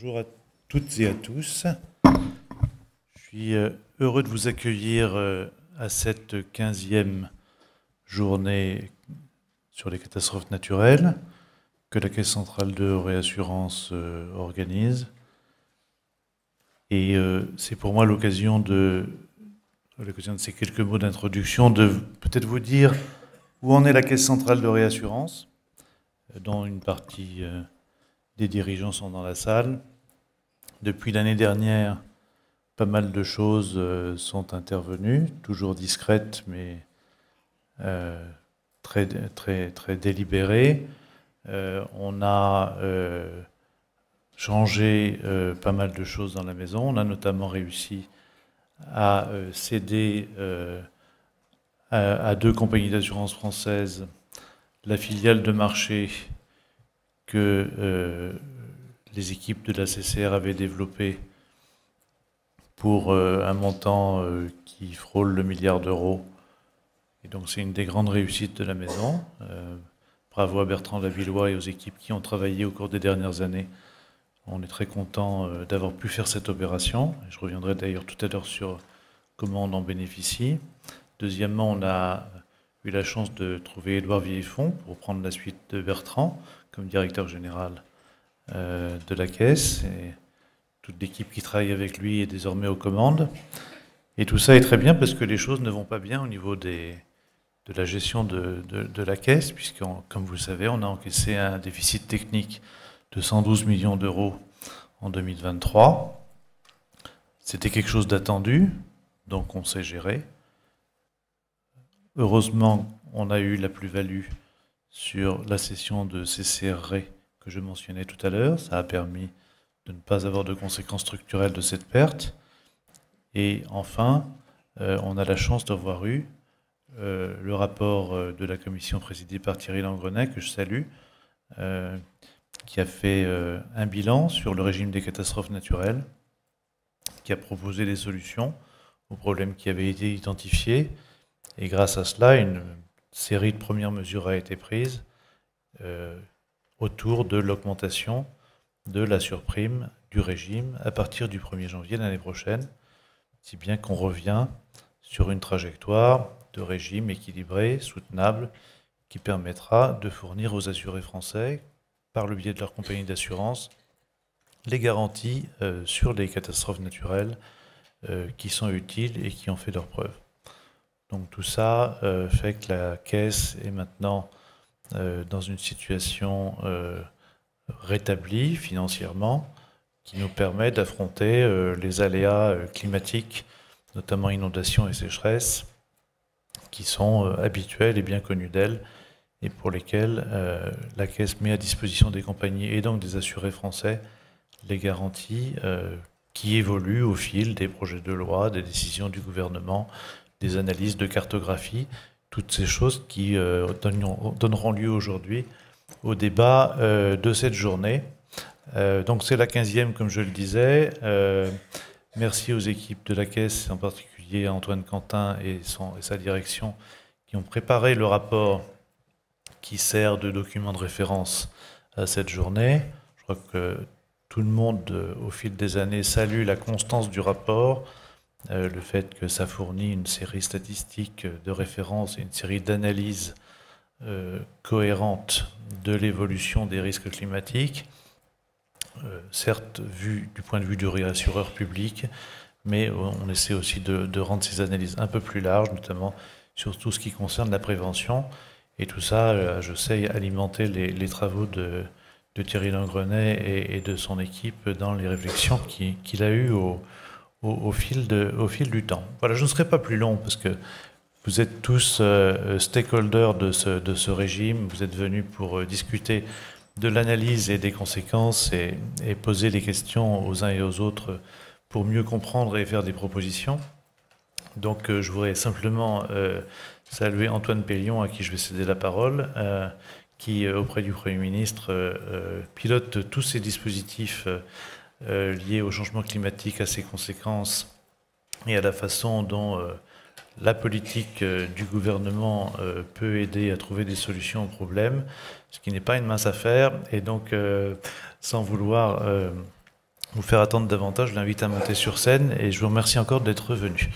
Bonjour à toutes et à tous. Je suis heureux de vous accueillir à cette 15e journée sur les catastrophes naturelles que la Caisse centrale de réassurance organise. Et c'est pour moi l'occasion de ces quelques mots d'introduction de peut-être vous dire où en est la Caisse centrale de réassurance, dont une partie des dirigeants sont dans la salle. Depuis l'année dernière, pas mal de choses sont intervenues, toujours discrètes, mais très, très, très délibérées. On a changé pas mal de choses dans la maison. On a notamment réussi à céder à deux compagnies d'assurance françaises la filiale de marché que les équipes de la CCR avaient développée pour un montant qui frôle le milliard d'euros. Et donc c'est une des grandes réussites de la maison. Bravo à Bertrand Lavillois et aux équipes qui ont travaillé au cours des dernières années. On est très content d'avoir pu faire cette opération. Je reviendrai d'ailleurs tout à l'heure sur comment on en bénéficie. Deuxièmement, on a eu la chance de trouver Édouard Vieillefond pour prendre la suite de Bertrand comme directeur général de la Caisse. Et toute l'équipe qui travaille avec lui est désormais aux commandes. Et tout ça est très bien parce que les choses ne vont pas bien au niveau de la gestion de la Caisse, puisque, comme vous le savez, on a encaissé un déficit technique de 112 millions d'euros en 2023. C'était quelque chose d'attendu, donc on s'est géré. Heureusement, on a eu la plus-value sur la cession de CCR que je mentionnais tout à l'heure. Ça a permis de ne pas avoir de conséquences structurelles de cette perte. Et enfin, on a la chance d'avoir eu le rapport de la commission présidée par Thierry Langreney, que je salue, qui a fait un bilan sur le régime des catastrophes naturelles, qui a proposé des solutions aux problèmes qui avaient été identifiés. Et grâce à cela, une série de premières mesures a été prise autour de l'augmentation de la surprime du régime à partir du 1er janvier de l'année prochaine, si bien qu'on revient sur une trajectoire de régime équilibré, soutenable, qui permettra de fournir aux assurés français, par le biais de leur compagnie d'assurance, les garanties sur les catastrophes naturelles qui sont utiles et qui ont fait leurs preuves. Donc tout ça fait que la Caisse est maintenant dans une situation rétablie financièrement, qui nous permet d'affronter les aléas climatiques, notamment inondations et sécheresses, qui sont habituels et bien connus d'elle, et pour lesquels la Caisse met à disposition des compagnies et donc des assurés français les garanties qui évoluent au fil des projets de loi, des décisions du gouvernement, des analyses de cartographie, toutes ces choses qui donneront lieu aujourd'hui au débat de cette journée. Donc c'est la 15e, comme je le disais. Merci aux équipes de la Caisse, en particulier à Antoine Quentin et sa direction, qui ont préparé le rapport qui sert de document de référence à cette journée. Je crois que tout le monde, au fil des années, salue la constance du rapport, le fait que ça fournit une série statistique de référence et une série d'analyses cohérentes de l'évolution des risques climatiques, certes vu du point de vue du réassureur public, mais on essaie aussi de rendre ces analyses un peu plus larges, notamment sur tout ce qui concerne la prévention. Et tout ça, je sais, alimenter les travaux de Thierry Langreney et de son équipe dans les réflexions qu'il a eues au fil du temps. Voilà, je ne serai pas plus long parce que vous êtes tous stakeholders de ce régime. Vous êtes venus pour discuter de l'analyse et des conséquences et poser les questions aux uns et aux autres pour mieux comprendre et faire des propositions. Donc je voudrais simplement saluer Antoine Pellion, à qui je vais céder la parole, qui, auprès du Premier ministre, pilote tous ces dispositifs liés au changement climatique, à ses conséquences et à la façon dont la politique du gouvernement peut aider à trouver des solutions aux problèmes, ce qui n'est pas une mince affaire. Et donc, sans vouloir vous faire attendre davantage, je l'invite à monter sur scène et je vous remercie encore d'être venu.